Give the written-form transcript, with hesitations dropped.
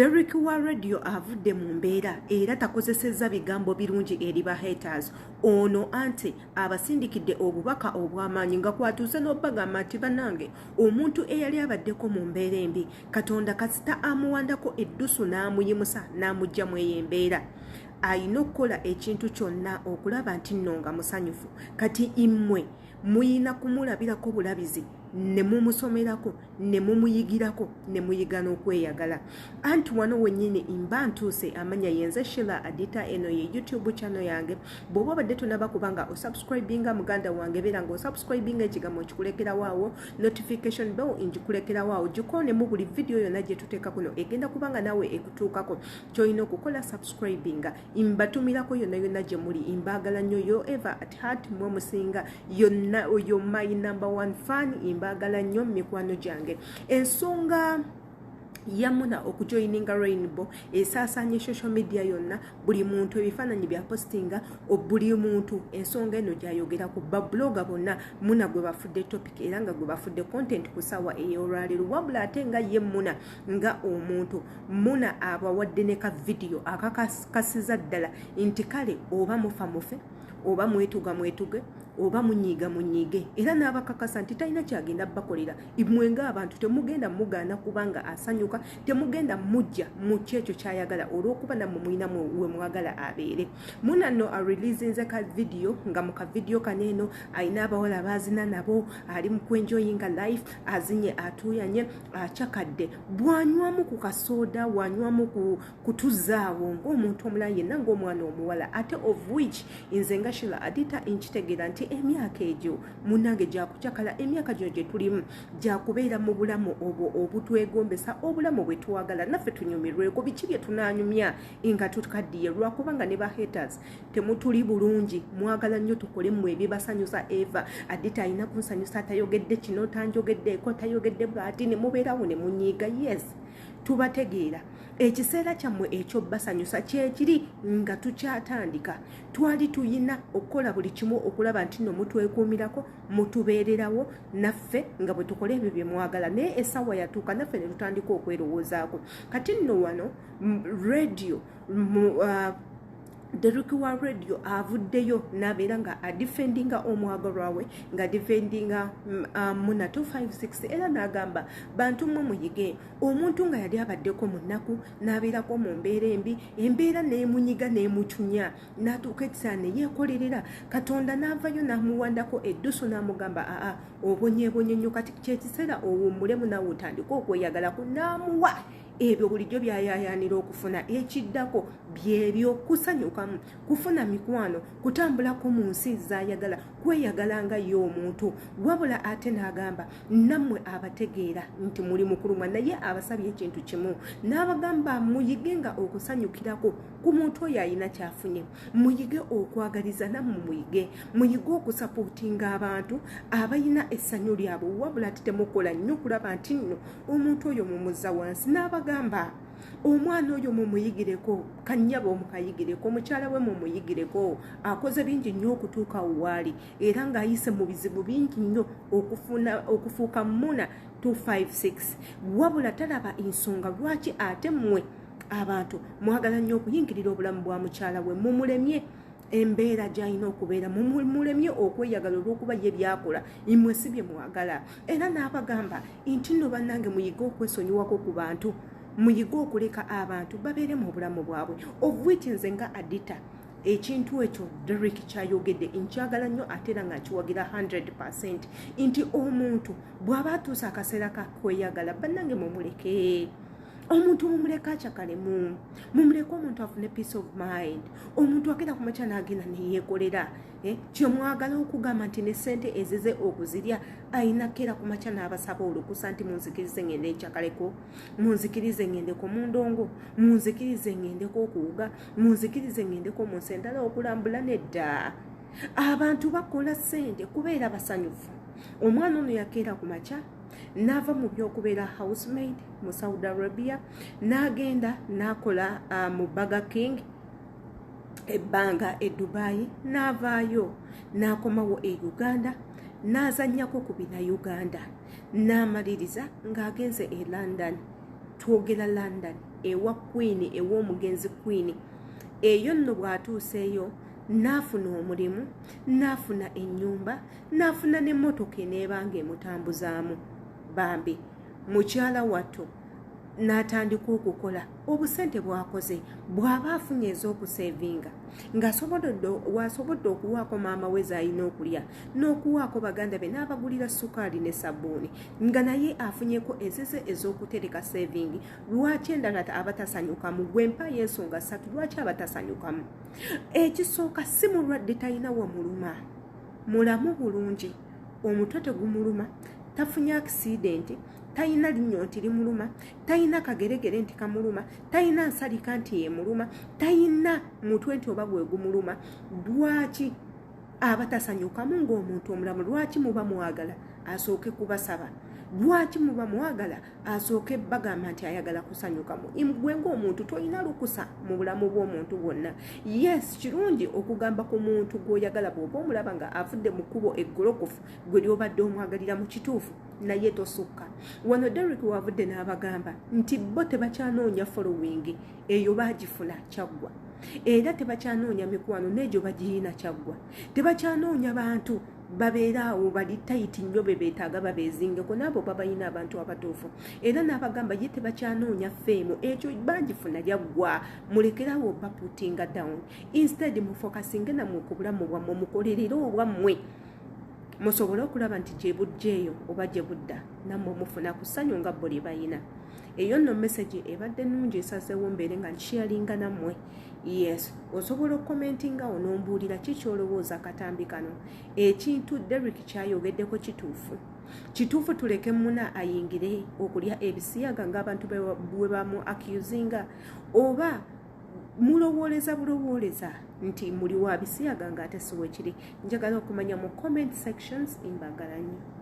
Derrick wa radio avudde mu mbeera era takozesezza bigambo birungi eri ba haters. Ono anti abasindikidde obubaka obw'amaanyi nga kwatuuse n'obbagamba nti bannange omuntu eyali abaddeko mu mbeera embi Katonda kasita amuwandako eddusu n'amuyimusa n'amugyamu eyo embeera. Ayina okukola ekintu kyonna okulaba nti nno nga musanyufu. Kati immwe muyina kumulabirako bulabizi ne mumusomerako ne mumuyigirako ne muyiga n'okweyagala. Anti wano wennyini imba ntuuse amanya yenze Sheila Adita, eno ye YouTube channel yange. Bw'oba obadde tonaba kubanga osubscribinga muganda wange beera nga osubscribinga ekigambo kikulekera waawo, notification bell injikulekera waawo, gikone mu buli video yonna gye tuteeka kuno egenda kubanga nawe ekutuukako. Ky'olina okukola subscribinga, imbatumirako yonna yonna gye muli, imbaagala nnyo yo ever at heart mwe musinga yonna oyo my number one fan, imbagala nnyo mikwano gyange. Ensonga yamuna okujoininga Rainbow esaasaanye social media yonna, buli muntu ebifaananyi bya postinga, buli muntu ensonga eno gy'ayogerako. Babloga bonna muna gwe bafudde topic era nga gwe bafudde content ku ssaawa ey'olwaleero. Wabula ate nga ye muna nga omuntu muna abawadde ne ka video akakasiza ddala nti kale oba mufa mufe oba mwetuga mwetuge oba munyiiga munyiige, era n'abakakasa nti talina kyagenda bakolera. Imwe ng'abantu temugenda mugaana kubanga asanyuka, temugenda mujja mu kyekyo kyayagala olw'okuba nammwe mulinamu we mwagala abeere. Muna nno areleasinze ka video nga mu ka video kaneeno ayina abawala baazina nabo, ali mu kwenjoyinga life, azinye atuuyanye acakadde. Bwanywamu ku kasooda, wanywamu kutuzaawo ng'omuntu omulala yenna ng'omwana omuwala, ate of which nze nga Sheila Adita nkitegeera nti emyaka egyo munange gyakucakala, emyaka gino gye tulimu gyakubeera mu bulamu obwo obutwegombesa, obulamu bwe tuwagala naffe tunyumirweko. Biki bye tunaanyumya nga tukaddiye lwakubanga ne ba haters temutuli bulungi, mwagala nnyo tukole mmwe ebibasanyusa. Eva Adita alina kunsanyusa, tayogedde kino tanjogeddeeko, tayogedde bw'ati, ne mubeerawo ne munyiiga. Yes, tubategeera ekiseera kyammwe ekyo basanyusa kyekiri nga tukyatandika. Twali tuyina okukola buli kimu okulaba nti nno mutwekuumirako, mutubeererawo naffe nga bwe tukola ebyo bye mwagala. Naye essaawa yatuuka naffe ne tutandika okwerowoozaako. Kati nno wano radio Derrick wa radio avuddeyo n'abeera nga adifendinga omwagalwa we, nga adifendinga muna 256 era n'agamba bantu mmwe muyige. Omuntu nga yali abaddeko mu nnaku n'abeerako mu mbeera embi, embeera n'emunyiga n'emucunya, n'atuuka ekiseera ne yeekolerera. Katonda n'avayo n'amuwandako eddusu n'amugamba aa obonyeebonye nnyo, kati kyekiseera owummulemu naawe otandika okweyagalako. N'amuwa ebyo bulijjo byayaayaanira okufuna. Ekiddako byebyo kusanyukamu, kufuna mikwano, kutambulako mu nsi zaayagala, kweyagalanga y'omuntu. Wabula ate n'agamba nammwe abategeera nti muli mukulumwa, naye abasabye ekintu kimu, n'abagamba muyigenga okusanyukirako ku muntu oyo ayina kyafunye, muyige okwagaliza, nammwe muyige, muyige okusapootinga abantu abayina essanyu lyabwe. Wabula ate temukola nnyo kulaba nti nno omuntu oyo mumuzza wansi. N'abagamba omwana oyo mumuyigireko, kannyabo mukayigireko, omukyala we mumuyigireko, akoze bingi nnyo okutuuka waali era ng'ayise mu bizibu bingi nnyo okufuuka muna 256. Wabula talaba ensonga lwaki ate mmwe abantu mwagala nnyo okuyingirira obulamu bwa mukyala we, mumulemye embeera gy'alina okubeera, mumulemye okweyagala olw'okuba ye byakola imwe si bye mwagala. Era n'abagamba nti nno bannange muyige okwesonyiwako ku bantu, muyige okuleka abantu babeere mu bulamu bwabwe. Of which nze nga Adita ekintu ekyo Derrick kyayogedde nkyagala nnyo ate era nga nkiwagira 100% nti omuntu bw'aba atuusa akaseera kakweyagala bannange mumuleke. Omuntu mumuleka acakalemu, mumuleke omuntu afune peace of mind. Omuntu agenda ku makya n'agenda neyeekolera kye mwagala okugamba nti ne ssente ezize okuzirya ayina keera ku makya n'abasaba olukusa nti munzikirize ngende ekyakaleko, munzikirize ngendeko mu ndongo, munzikirize ngendeko okuwuga, munzikirize ngendeko mu nsi endala okulambula. Nedda, abantu bakola ssente kubeera basanyufu. Omwana ono yakeera ku makya n'ava mu by'okubeera housemaid mu Saudi Arabia n'agenda n'akola mu Burger King ebbanga e Dubai, n'avaayo n'akomawo e Uganda n'azannyako ku bina Uganda, n'amaliriza ng'agenze e London. Twogera London ewa queen ew'omugenzi queen eyo nno bw'atuuseeyo n'afuna omulimu n'afuna ennyumba n'afuna n'emmotoka eneebanga emutambuzaamu bambi mukyala wattu n'atandika okukola obusente bwakoze bw'aba afunye ez'okusevinga ng'asobodde okuwaako maama we z'alina okulya n'okuwaako baganda be n'abagulira sukaali ne sabbuuni nga naye afunyeko ezize ez'okutereka sevingi. Lwaki endala abatasanyukamu? Gwe mpayo ensonga ssatu lwaki abatasanyukamu. Ekisooka si mulwadde talina wamuluma, mulamu bulungi, omutwe tegumuluma, tafunye akisidenti, tayina linnyo nti limuluma, tayina kageregere nti kamuluma, tayina nsalika nti yemuluma, tayina mutwe nti oba gwe gumuluma. Lwaki abatasanyukamu ng'omuntu omulamu? Lwaki muba mwagala asooke kubasaba? Lwaki muba mwagala asooke bagamba nti ayagala kusanyukamu? Gwe ng'omuntu tolina lukusa mu bulamu bw'omuntu bwonna. Yes, kirungi okugamba ku muntu gw'oyagala bw'oba omulaba nga afudde mu kkubo eggolokofu gwe ly'obadde omwagalira mu kituufu, naye tosukka. Wano Derrick wavudde n'abagamba nti bo tebakyanoonya following eyo baagifuna kyaggwa, era tebakyanoonya mikwano n'egyo bagiyina kyaggwa, tebakyanoonya bantu babeeraawo bali tayiti nnyo be beetaaga babeezingeko, n'abo babayina abantu abatuufu. Era n'abagamba ye tebakyanoonya feemu, ekyo baagifuna lyaggwa. Mulekerawo baputinga down, instead mufokasinge nammwe ku bulamu bwammwe, mukolerere obwammwe musobole okulaba nti gye bujjeeyo oba gye budda nammwe mufuna ku ssanyu nga bo lye bayina. Eyo nno message ebadde nnungi, esazeewo mbeere nga nsharinga nammwe. Yes, osobola okukomentinga onombuulira ki ky'olowooza katambi kano. Ekintu Derrick kyayogeddeko kituufu tuleke muna ayingire okulya ebisiyaga ng'abantu bwe bamu accusinga, oba mulowooleza bulowooleza nti muli wa bisiyaga ng'ate si weekiri? Njagala okumanya mu comment sections. Imbagalanyi.